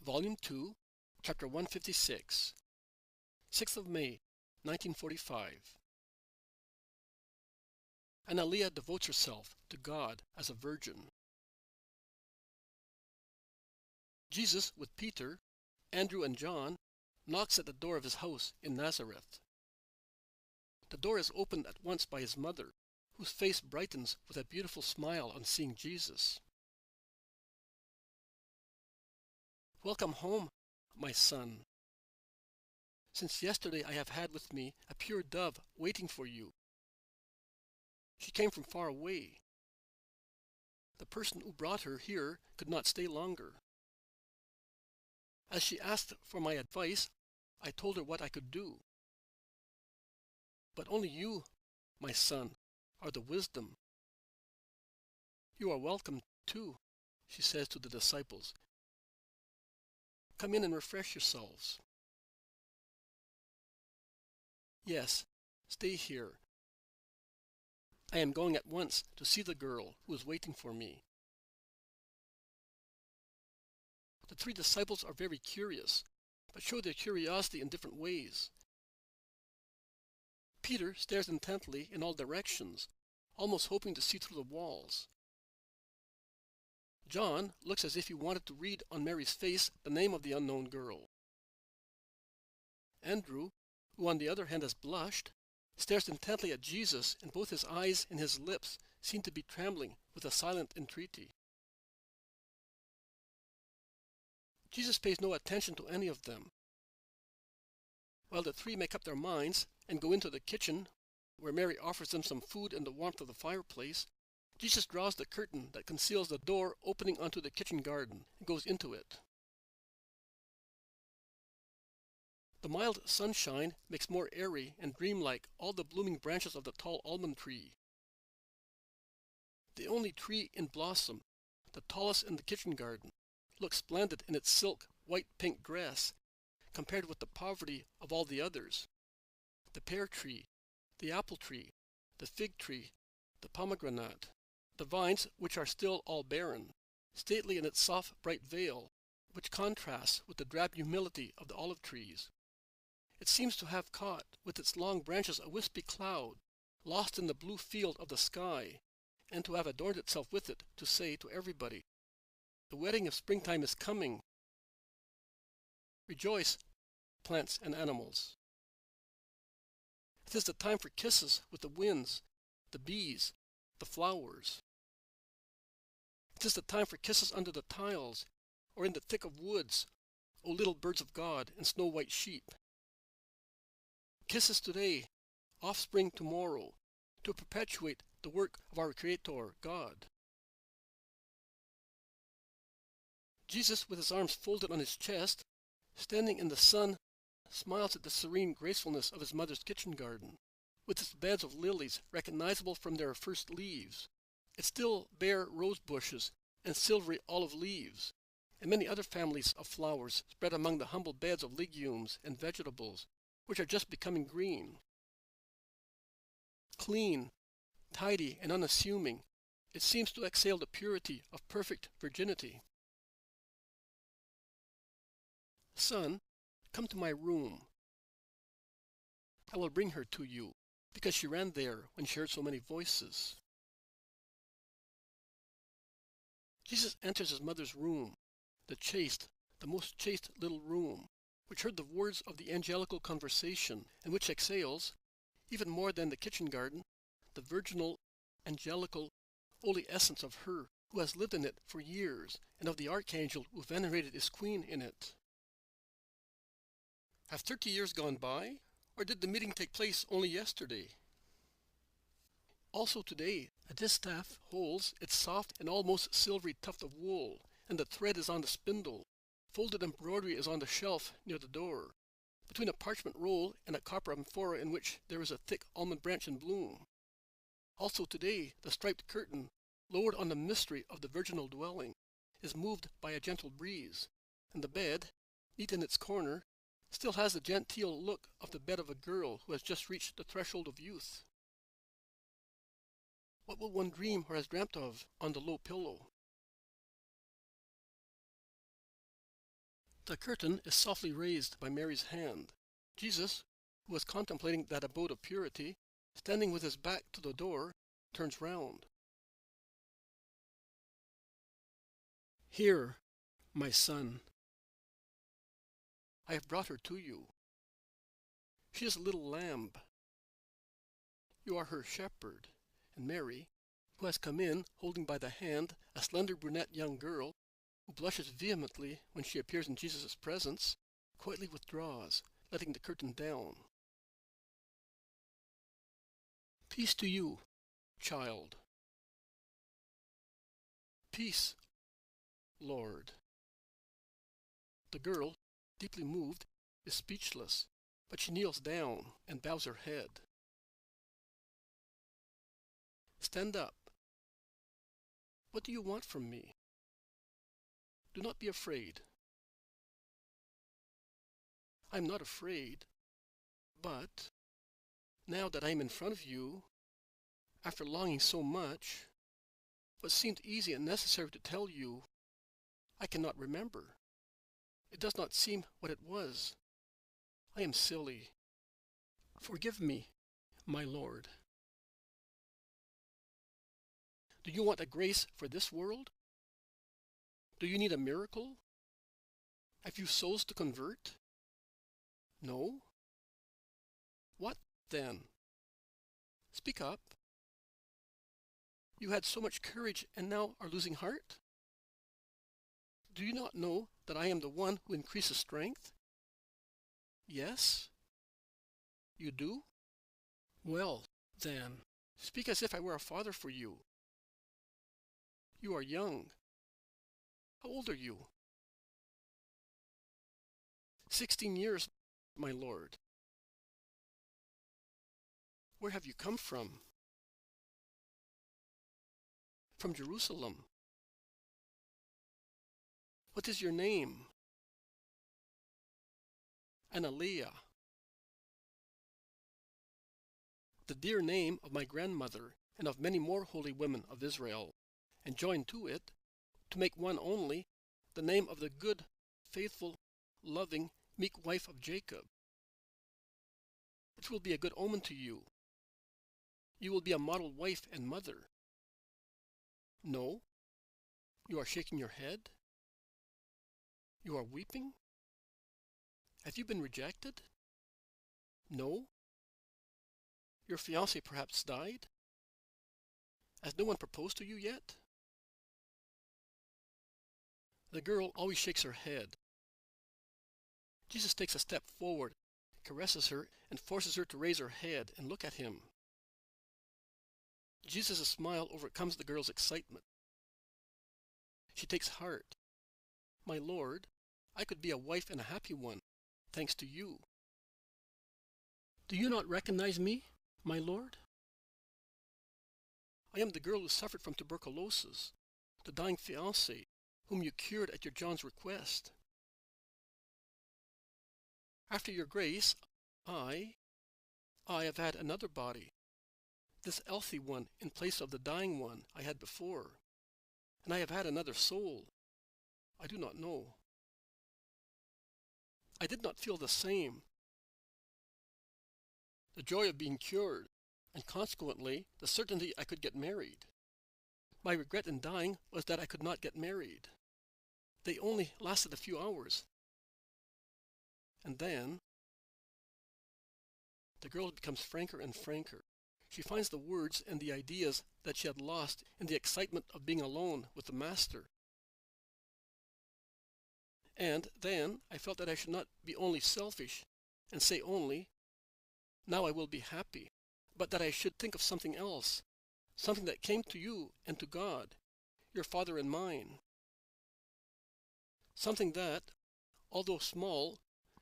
Volume 2, Chapter 156, 6th of May, 1945. Annaleah devotes herself to God as a virgin. Jesus, with Peter, Andrew, and John, knocks at the door of his house in Nazareth. The door is opened at once by his mother, whose face brightens with a beautiful smile on seeing Jesus. "Welcome home, my son. Since yesterday I have had with me a pure dove waiting for you. She came from far away. The person who brought her here could not stay longer. As she asked for my advice, I told her what I could do. But only you, my son, are the wisdom. You are welcome, too," she says to the disciples. "Come in and refresh yourselves." "Yes, stay here. I am going at once to see the girl who is waiting for me." The three disciples are very curious, but show their curiosity in different ways. Peter stares intently in all directions, almost hoping to see through the walls. John looks as if he wanted to read on Mary's face the name of the unknown girl. Andrew, who on the other hand has blushed, stares intently at Jesus, and both his eyes and his lips seem to be trembling with a silent entreaty. Jesus pays no attention to any of them. While the three make up their minds and go into the kitchen, where Mary offers them some food in the warmth of the fireplace, Jesus draws the curtain that conceals the door opening onto the kitchen garden and goes into it. The mild sunshine makes more airy and dreamlike all the blooming branches of the tall almond tree. The only tree in blossom, the tallest in the kitchen garden, looks splendid in its silk white-pink dress compared with the poverty of all the others: the pear tree, the apple tree, the fig tree, the pomegranate, the vines which are still all barren, stately in its soft bright veil, which contrasts with the drab humility of the olive trees. It seems to have caught with its long branches a wispy cloud, lost in the blue field of the sky, and to have adorned itself with it to say to everybody, "The wedding of springtime is coming. Rejoice, plants and animals." It is the time for kisses with the winds, the bees, the flowers. It is the time for kisses under the tiles, or in the thick of woods, O little birds of God and snow-white sheep. Kisses today, offspring tomorrow, to perpetuate the work of our Creator, God. Jesus, with his arms folded on his chest, standing in the sun, smiles at the serene gracefulness of his mother's kitchen garden, with its beds of lilies recognizable from their first leaves, its still bare rose bushes and silvery olive leaves, and many other families of flowers spread among the humble beds of legumes and vegetables, which are just becoming green. Clean, tidy, and unassuming, it seems to exhale the purity of perfect virginity. "Son, come to my room. I will bring her to you, because she ran there when she heard so many voices." Jesus enters his mother's room, the most chaste little room, which heard the words of the angelical conversation, and which exhales, even more than the kitchen garden, the virginal, angelical, holy essence of her who has lived in it for years, and of the archangel who venerated his queen in it. Have 30 years gone by, or did the meeting take place only yesterday? Also today, a distaff holds its soft and almost silvery tuft of wool, and the thread is on the spindle. Folded embroidery is on the shelf near the door, between a parchment roll and a copper amphora in which there is a thick almond branch in bloom. Also today, the striped curtain, lowered on the mystery of the virginal dwelling, is moved by a gentle breeze, and the bed, neat in its corner, still has the genteel look of the bed of a girl who has just reached the threshold of youth. What will one dream or has dreamt of on the low pillow? The curtain is softly raised by Mary's hand. Jesus, who was contemplating that abode of purity, standing with his back to the door, turns round. "Here, my son. I have brought her to you. She is a little lamb. You are her shepherd." And Mary, who has come in holding by the hand a slender brunette young girl, who blushes vehemently when she appears in Jesus' presence, quietly withdraws, letting the curtain down. "Peace to you, child." "Peace, Lord." The girl, deeply moved, is speechless, but she kneels down and bows her head. "Stand up. What do you want from me? Do not be afraid." "I am not afraid, but now that I am in front of you, after longing so much, what seemed easy and necessary to tell you, I cannot remember. It does not seem what it was. I am silly. Forgive me, my Lord." "Do you want a grace for this world? Do you need a miracle? Have you souls to convert? No? What then? Speak up. You had so much courage and now are losing heart? Do you not know that I am the one who increases strength? Yes? You do? Well, then, speak as if I were a father for you. You are young. How old are you?" 16 years, my Lord." "Where have you come from?" "From Jerusalem." "What is your name?" "Annaleah." "The dear name of my grandmother and of many more holy women of Israel, and joined to it, to make one only, the name of the good, faithful, loving, meek wife of Jacob. It will be a good omen to you. You will be a model wife and mother." "No? You are shaking your head? You are weeping? Have you been rejected?" "No? Your fiancé perhaps died? Has no one proposed to you yet?" The girl always shakes her head. Jesus takes a step forward, caresses her, and forces her to raise her head and look at him. Jesus' smile overcomes the girl's excitement. She takes heart. "My Lord, I could be a wife and a happy one, thanks to you. Do you not recognize me, my Lord?" "I am the girl who suffered from tuberculosis, the dying fiancé, whom you cured at your John's request. After your grace, I have had another body, this healthy one in place of the dying one I had before, and I have had another soul. I do not know. I did not feel the same. The joy of being cured, and consequently the certainty I could get married. My regret in dying was that I could not get married. They only lasted a few hours. And then..." The girl becomes franker and franker. She finds the words and the ideas that she had lost in the excitement of being alone with the Master. "And then I felt that I should not be only selfish and say only, 'Now I will be happy,' but that I should think of something else, something that came to you and to God, your Father and mine. Something that, although small,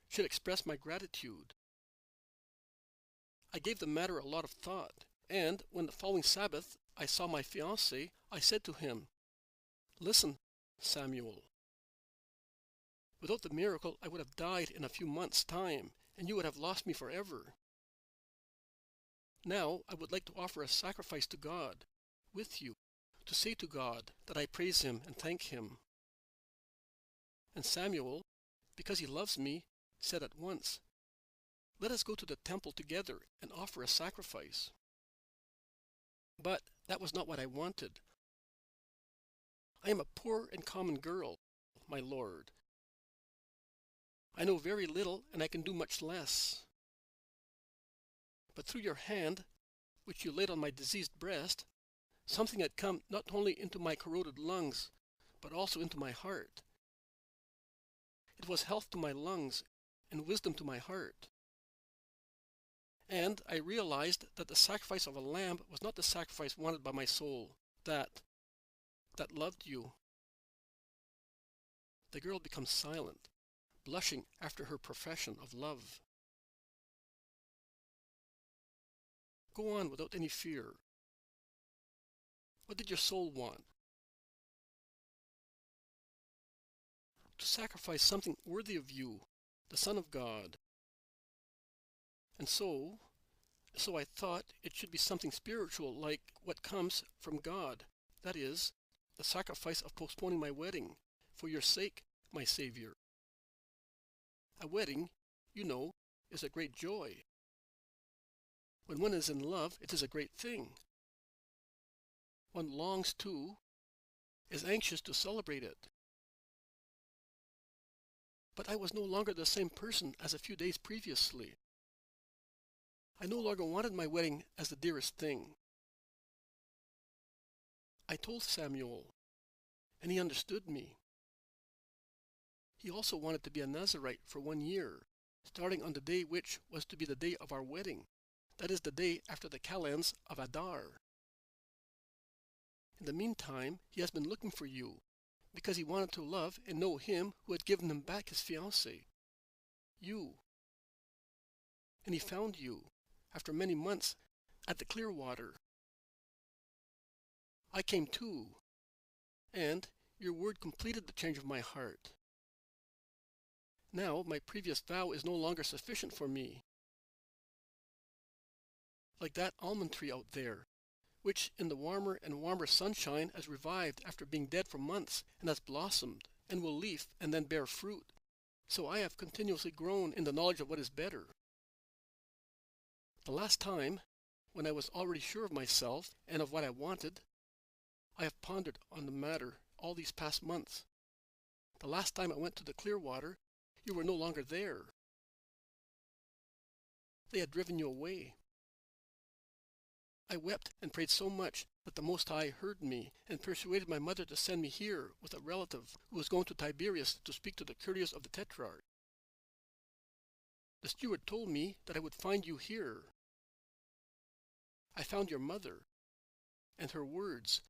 should express my gratitude. I gave the matter a lot of thought, and when the following Sabbath I saw my fiancé, I said to him, 'Listen, Samuel. Without the miracle I would have died in a few months' time, and you would have lost me forever. Now I would like to offer a sacrifice to God, with you, to say to God that I praise Him and thank Him.' And Samuel, because he loves me, said at once, "Let us go to the temple together and offer a sacrifice." But that was not what I wanted. I am a poor and common girl, my lord. I know very little, and I can do much less. But through your hand, which you laid on my diseased breast, something had come not only into my corroded lungs, but also into my heart. It was health to my lungs and wisdom to my heart. And I realized that the sacrifice of a lamb was not the sacrifice wanted by my soul, that loved you. The girl becomes silent, blushing after her profession of love. Go on without any fear. What did your soul want? To sacrifice something worthy of you, the Son of God. And so I thought it should be something spiritual, like what comes from God. That is, the sacrifice of postponing my wedding, for your sake, my Savior. A wedding, you know, is a great joy. When one is in love, it is a great thing. One longs to, is anxious to celebrate it. But I was no longer the same person as a few days previously. I no longer wanted my wedding as the dearest thing. I told Samuel, and he understood me. He also wanted to be a Nazirite for 1 year, starting on the day which was to be the day of our wedding, that is the day after the calends of Adar. In the meantime, he has been looking for you, because he wanted to love and know him who had given him back his fiancée, you. And he found you, after many months, at the Clearwater. I came too, and your word completed the change of my heart. Now my previous vow is no longer sufficient for me. Like that almond tree out there, which in the warmer and warmer sunshine has revived after being dead for months and has blossomed and will leaf and then bear fruit. So I have continuously grown in the knowledge of what is better. The last time, when I was already sure of myself and of what I wanted, I have pondered on the matter all these past months. The last time I went to the Clearwater, you were no longer there. They had driven you away. I wept and prayed so much that the Most High heard me and persuaded my mother to send me here with a relative who was going to Tiberias to speak to the courtiers of the Tetrarch. The steward told me that I would find you here. I found your mother, and her words,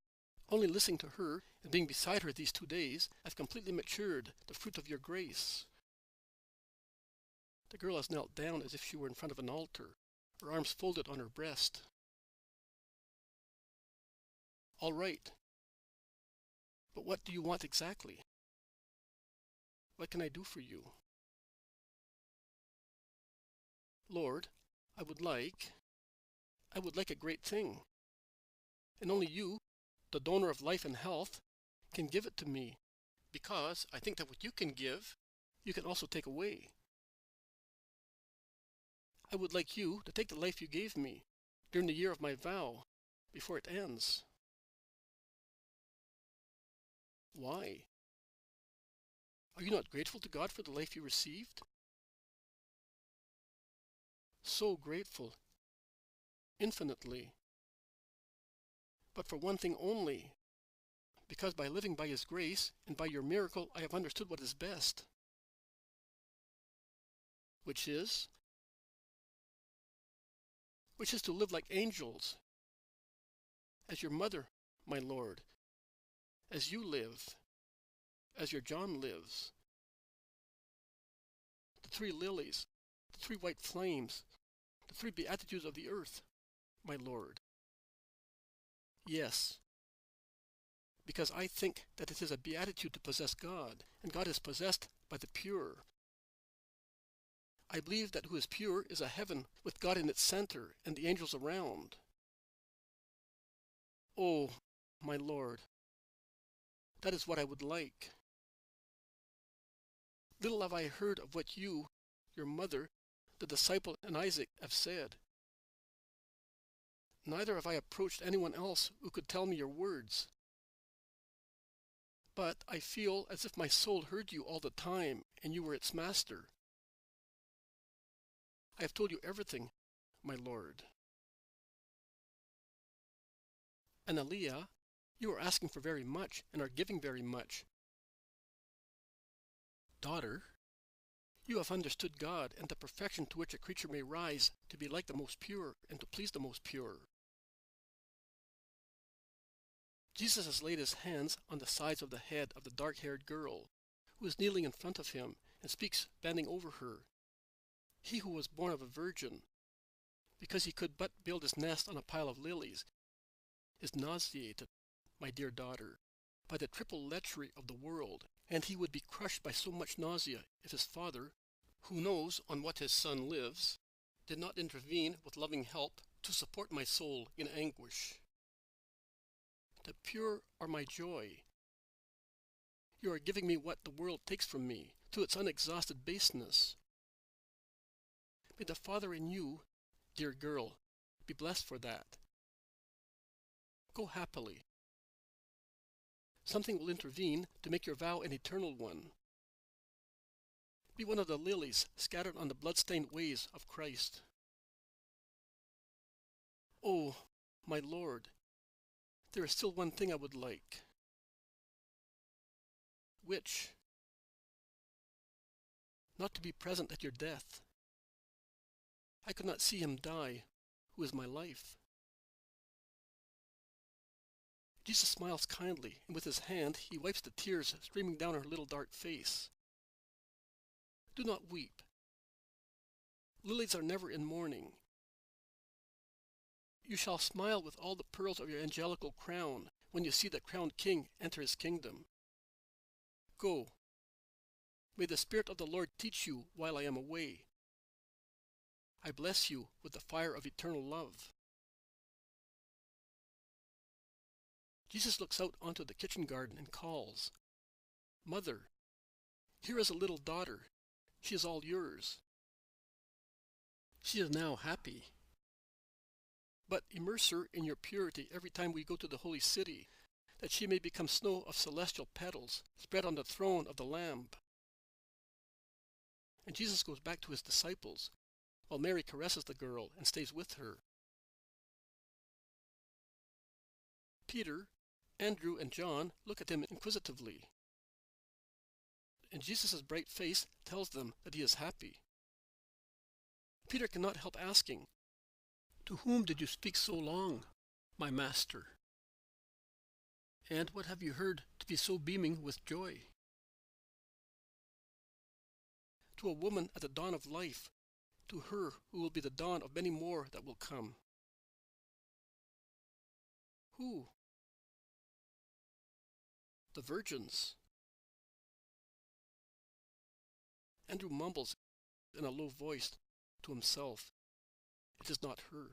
only listening to her and being beside her these 2 days, have completely matured the fruit of your grace. The girl has knelt down as if she were in front of an altar, her arms folded on her breast. All right. But what do you want exactly? What can I do for you? Lord, I would like a great thing. And only you, the donor of life and health, can give it to me, because I think that what you can give, you can also take away. I would like you to take the life you gave me during the year of my vow, before it ends. Why? Are you not grateful to God for the life you received? So grateful, infinitely. But for one thing only, because by living by His grace and by your miracle I have understood what is best. Which is to live like angels, as your mother, my Lord, as you live, as your John lives. The 3 lilies, the 3 white flames, the 3 beatitudes of the earth, my Lord. Yes, because I think that it is a beatitude to possess God, and God is possessed by the pure. I believe that who is pure is a heaven with God in its center and the angels around. Oh, my Lord, that is what I would like. Little have I heard of what you, your mother, the disciple, and Isaac have said. Neither have I approached anyone else who could tell me your words. But I feel as if my soul heard you all the time, and you were its master. I have told you everything, my lord. Annaleah, you are asking for very much, and are giving very much. Daughter, you have understood God and the perfection to which a creature may rise to be like the most pure and to please the most pure. Jesus has laid his hands on the sides of the head of the dark-haired girl, who is kneeling in front of him and speaks bending over her. He who was born of a virgin, because he could but build his nest on a pile of lilies, is nauseated, my dear daughter, by the triple lechery of the world, and he would be crushed by so much nausea if his father, who knows on what his son lives, did not intervene with loving help to support my soul in anguish. The pure are my joy. You are giving me what the world takes from me, to its unexhausted baseness. May the Father in you, dear girl, be blessed for that. Go happily. Something will intervene to make your vow an eternal one. Be one of the lilies scattered on the blood-stained ways of Christ. Oh, my Lord, there is still one thing I would like. Which? Not to be present at your death. I could not see him die, who is my life. Jesus smiles kindly, and with his hand he wipes the tears streaming down her little dark face. Do not weep. Lilies are never in mourning. You shall smile with all the pearls of your angelical crown when you see the crowned king enter his kingdom. Go. May the Spirit of the Lord teach you while I am away. I bless you with the fire of eternal love. Jesus looks out onto the kitchen garden and calls, Mother, here is a little daughter. She is all yours. She is now happy. But immerse her in your purity every time we go to the holy city, that she may become snow of celestial petals spread on the throne of the Lamb. And Jesus goes back to his disciples, while Mary caresses the girl and stays with her. Peter, Andrew, and John look at him inquisitively, and Jesus' bright face tells them that he is happy. Peter cannot help asking, To whom did you speak so long, my master? And what have you heard to be so beaming with joy? To a woman at the dawn of life, to her who will be the dawn of many more that will come. Who? The virgins. Andrew mumbles in a low voice to himself, It is not her.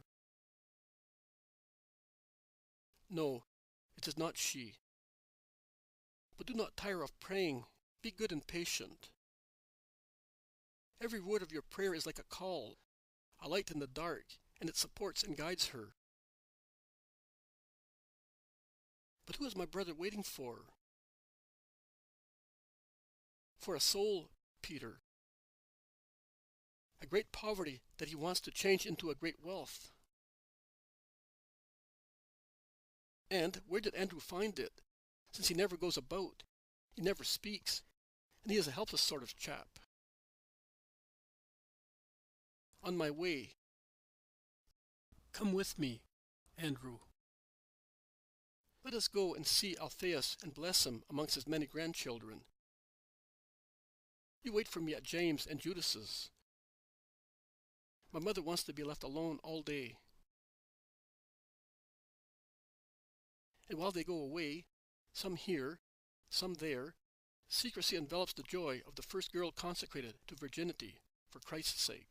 No, it is not she. But do not tire of praying. Be good and patient. Every word of your prayer is like a call, a light in the dark, and it supports and guides her. But who is my brother waiting for? For a soul, Peter. A great poverty that he wants to change into a great wealth. And where did Andrew find it? Since he never goes about, he never speaks, and he is a helpless sort of chap. On my way. Come with me, Andrew. Let us go and see Alphaeus and bless him amongst his many grandchildren. You wait for me at James and Judas's. My mother wants to be left alone all day. And while they go away, some here, some there, secrecy envelops the joy of the first girl consecrated to virginity for Christ's sake.